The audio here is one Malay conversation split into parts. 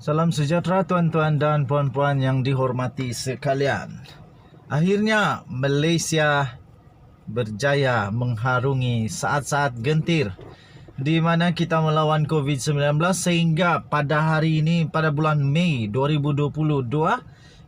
Salam sejahtera tuan-tuan dan puan-puan yang dihormati sekalian. Akhirnya Malaysia berjaya mengharungi saat-saat gentir di mana kita melawan COVID-19 sehingga pada hari ini pada bulan Mei 2022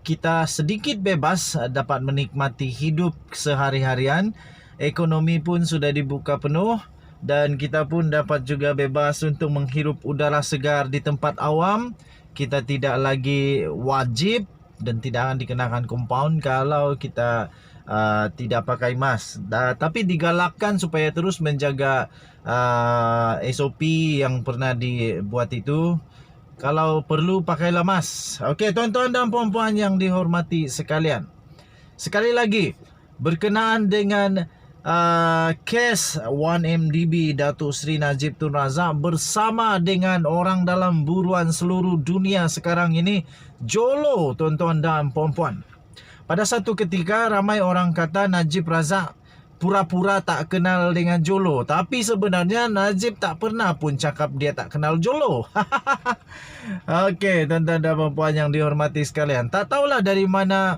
kita sedikit bebas dapat menikmati hidup sehari-harian. Ekonomi pun sudah dibuka penuh dan kita pun dapat juga bebas untuk menghirup udara segar di tempat awam. Kita tidak lagi wajib dan tidak akan dikenakan kompaun kalau kita tidak pakai mask. Tapi digalakkan supaya terus menjaga SOP yang pernah dibuat itu. Kalau perlu pakailah mask. Okey, tuan-tuan dan puan-puan yang dihormati sekalian. Sekali lagi, berkenaan dengan kes 1MDB Datuk Seri Najib Tun Razak bersama dengan orang dalam buruan seluruh dunia sekarang ini, Jolo, tuan-tuan dan puan-puan. Pada satu ketika ramai orang kata Najib Razak pura-pura tak kenal dengan Jolo, tapi sebenarnya Najib tak pernah pun cakap dia tak kenal Jolo. Okey, tuan-tuan dan puan-puan yang dihormati sekalian, tak tahulah dari mana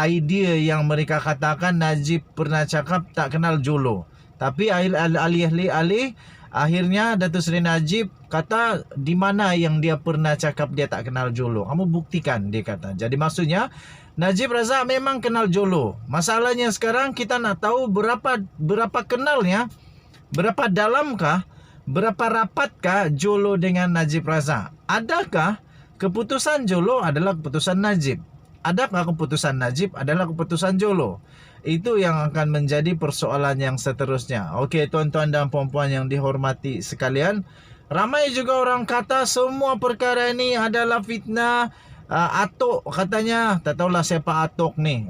idea yang mereka katakan Najib pernah cakap tak kenal Jolo. Tapi alih-alih akhirnya Datuk Seri Najib kata di mana yang dia pernah cakap dia tak kenal Jolo. Kamu buktikan, dia kata. Jadi maksudnya Najib Razak memang kenal Jolo. Masalahnya sekarang kita nak tahu berapa kenalnya, berapa dalamkah, berapa rapatkah Jolo dengan Najib Razak. Adakah keputusan Jolo adalah keputusan Najib? Adakah keputusan Najib adalah keputusan Jolo? Itu yang akan menjadi persoalan yang seterusnya. Okey, tuan-tuan dan puan-puan yang dihormati sekalian, ramai juga orang kata semua perkara ini adalah fitnah. Atok katanya, tak tahulah siapa Atok ni.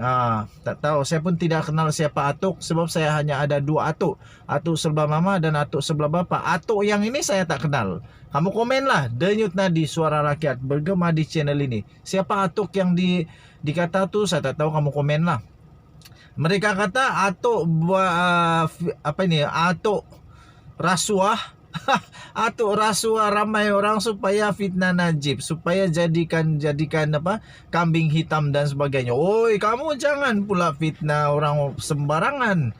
Tak tahu, saya pun tidak kenal siapa Atok sebab saya hanya ada dua Atok. Atok sebelah mama dan Atok sebelah bapa. Atok yang ini saya tak kenal. Kamu komenlah, Denyut Nadi Suara Rakyat bergema di channel ini. Siapa Atok yang dikata tu saya tak tahu, kamu komenlah. Mereka kata Atok Atok rasuah. Atuk rasuah ramai orang supaya fitnah Najib, supaya jadikan kambing hitam dan sebagainya. Oi, kamu jangan pula fitnah orang sembarangan.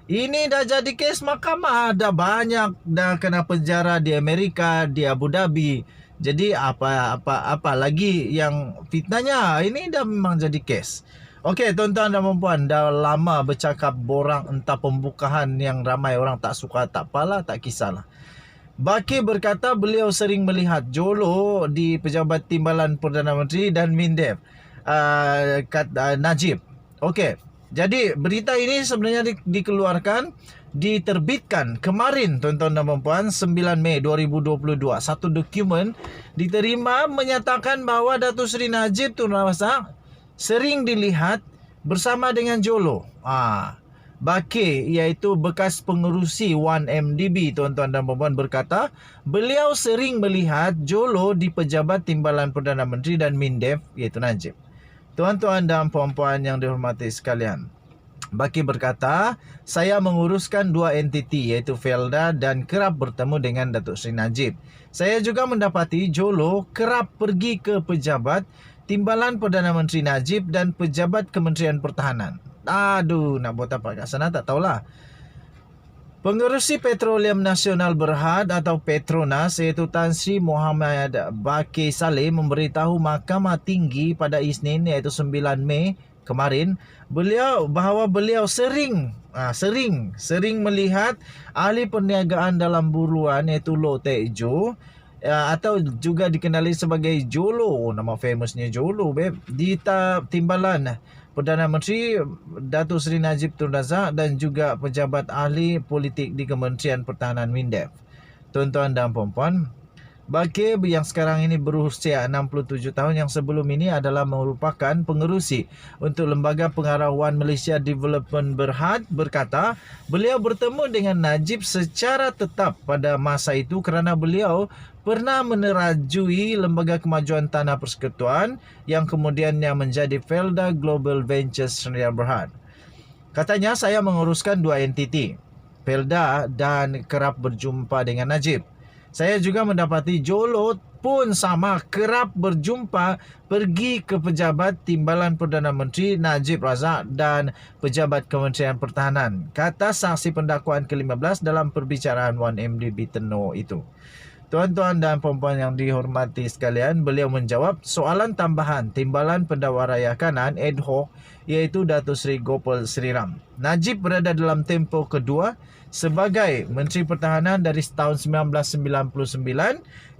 Ini dah jadi kes mahkamah, dah banyak dah kena penjara di Amerika, di Abu Dhabi. Jadi apa lagi yang fitnahnya? Ini dah memang jadi kes. Okey, tuan-tuan dan puan-puan, dah lama bercakap borang entah pembukaan yang ramai orang tak suka, tak apalah, tak kisahlah. Baki berkata beliau sering melihat Jolo di Pejabat Timbalan Perdana Menteri dan Mindef Najib. Okey, jadi berita ini sebenarnya dikeluarkan, diterbitkan kemarin tuan-tuan dan puan-puan 9 Mei 2022. Satu dokumen diterima menyatakan bahawa Datuk Seri Najib Tun Razak sering dilihat bersama dengan Jolo. Baki, iaitu bekas pengerusi 1MDB, tuan-tuan dan puan-puan, berkata beliau sering melihat Jolo di Pejabat Timbalan Perdana Menteri dan Mindef, iaitu Najib. Tuan-tuan dan puan-puan yang dihormati sekalian, Baki berkata, saya menguruskan dua entiti iaitu Felda dan kerap bertemu dengan Datuk Seri Najib. Saya juga mendapati Jolo kerap pergi ke Pejabat Timbalan Perdana Menteri Najib dan Pejabat Kementerian Pertahanan. Aduh, nak buat apa kat sana tak tahulah. Pengerusi Petroleum Nasional Berhad atau Petronas iaitu Tan Sri Muhammad Baki Saleh memberitahu Mahkamah Tinggi pada Isnin iaitu 9 Mei kemarin bahawa beliau sering melihat ahli perniagaan dalam buruan iaitu Loh Teck Jo atau juga dikenali sebagai Jolo, nama famousnya Jolo di Timbalan Perdana Menteri Datuk Seri Najib Tun Razak dan juga pejabat ahli politik di Kementerian Pertahanan Mindef. Tuan-tuan dan puan-puan, Baki yang sekarang ini berusia 67 tahun yang sebelum ini adalah merupakan pengerusi untuk Lembaga Pengarahan Malaysia Development Berhad berkata beliau bertemu dengan Najib secara tetap pada masa itu kerana beliau pernah menerajui Lembaga Kemajuan Tanah Persekutuan yang kemudiannya menjadi Felda Global Ventures Sdn Berhad. Katanya saya menguruskan dua entiti, Felda, dan kerap berjumpa dengan Najib. Saya juga mendapati Jolo pun sama kerap berjumpa pergi ke pejabat Timbalan Perdana Menteri Najib Razak dan pejabat Kementerian Pertahanan, kata saksi pendakwaan ke-15 dalam perbicaraan 1MDB Tenor itu. Tuan-tuan dan puan-puan yang dihormati sekalian, beliau menjawab soalan tambahan Timbalan Pendakwa Raya Kanan ad hoc iaitu Datuk Seri Gopal Sriram. Najib berada dalam tempoh kedua sebagai Menteri Pertahanan dari tahun 1999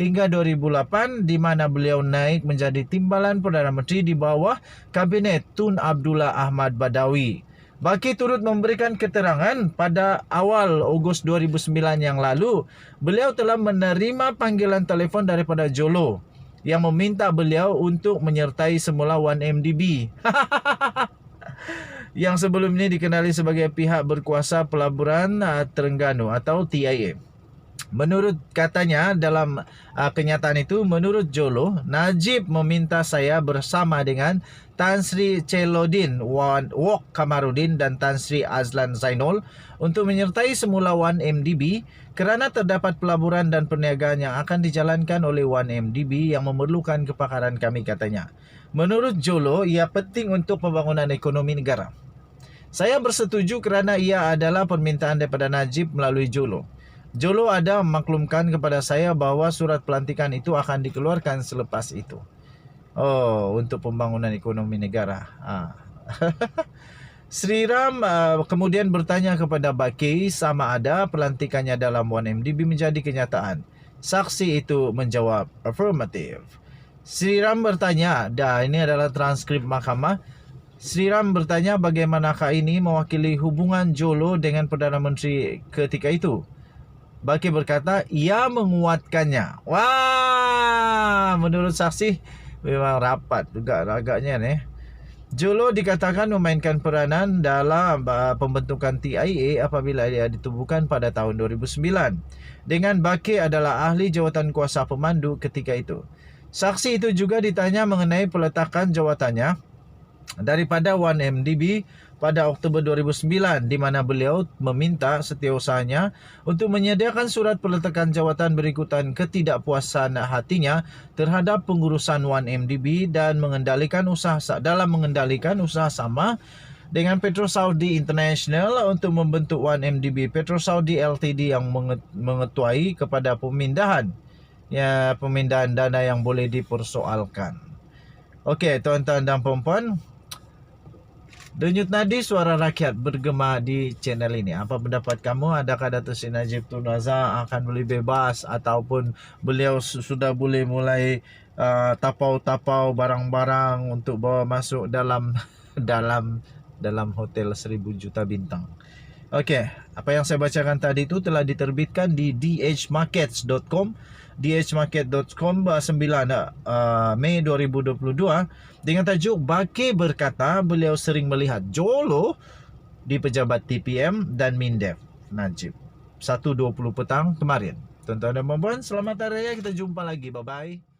hingga 2008 di mana beliau naik menjadi Timbalan Perdana Menteri di bawah Kabinet Tun Abdullah Ahmad Badawi. Baki turut memberikan keterangan pada awal Ogos 2009 yang lalu, beliau telah menerima panggilan telefon daripada Jolo yang meminta beliau untuk menyertai semula 1MDB. Yang sebelum ini dikenali sebagai pihak berkuasa Pelaburan Terengganu atau TIA. Menurut katanya dalam kenyataan itu, menurut Jolo, Najib meminta saya bersama dengan Tan Sri Celodin Wok Kamarudin dan Tan Sri Azlan Zainul untuk menyertai semula 1MDB kerana terdapat pelaburan dan perniagaan yang akan dijalankan oleh 1MDB yang memerlukan kepakaran kami, katanya. Menurut Jolo, ia penting untuk pembangunan ekonomi negara. Saya bersetuju kerana ia adalah permintaan daripada Najib melalui Jolo. Jolo ada memaklumkan kepada saya bahawa surat pelantikan itu akan dikeluarkan selepas itu. Oh, untuk pembangunan ekonomi negara. Sriram kemudian bertanya kepada Baki sama ada pelantikannya dalam 1MDB menjadi kenyataan. Saksi itu menjawab affirmative. Sriram bertanya, ini adalah transkrip mahkamah. Sriram bertanya bagaimanakah ini mewakili hubungan Jolo dengan Perdana Menteri ketika itu. Baki berkata, ia menguatkannya. Wah, menurut saksi memang rapat juga agaknya ni. Jolo dikatakan memainkan peranan dalam pembentukan TIA apabila ia ditubuhkan pada tahun 2009. Dengan Baki adalah ahli jawatan kuasa pemandu ketika itu. Saksi itu juga ditanya mengenai peletakan jawatannya daripada 1MDB pada Oktober 2009 di mana beliau meminta setiausahanya untuk menyediakan surat peletakan jawatan berikutan ketidakpuasan hatinya terhadap pengurusan 1MDB dan mengendalikan usaha sama dengan Petro Saudi International untuk membentuk 1MDB Petro Saudi Ltd yang mengetuai kepada pemindahan dana yang boleh dipersoalkan. Okey, tuan-tuan dan puan-puan, denyut nadi suara rakyat bergema di channel ini. Apa pendapat kamu? Adakah Datuk Seri Najib Tun Razak akan boleh bebas ataupun beliau sudah boleh mulai tapau-tapau barang-barang untuk bawa masuk dalam hotel 1000 juta bintang? Okey, apa yang saya bacakan tadi itu telah diterbitkan di dhmarkets.com. dhmarket.com 9 Mei 2022 dengan tajuk Baki berkata beliau sering melihat Jolo di pejabat TPM dan Mindef Najib 1:20 petang kemarin. Tuan-tuan dan puan-puan, selamat hari raya, kita jumpa lagi, bye bye.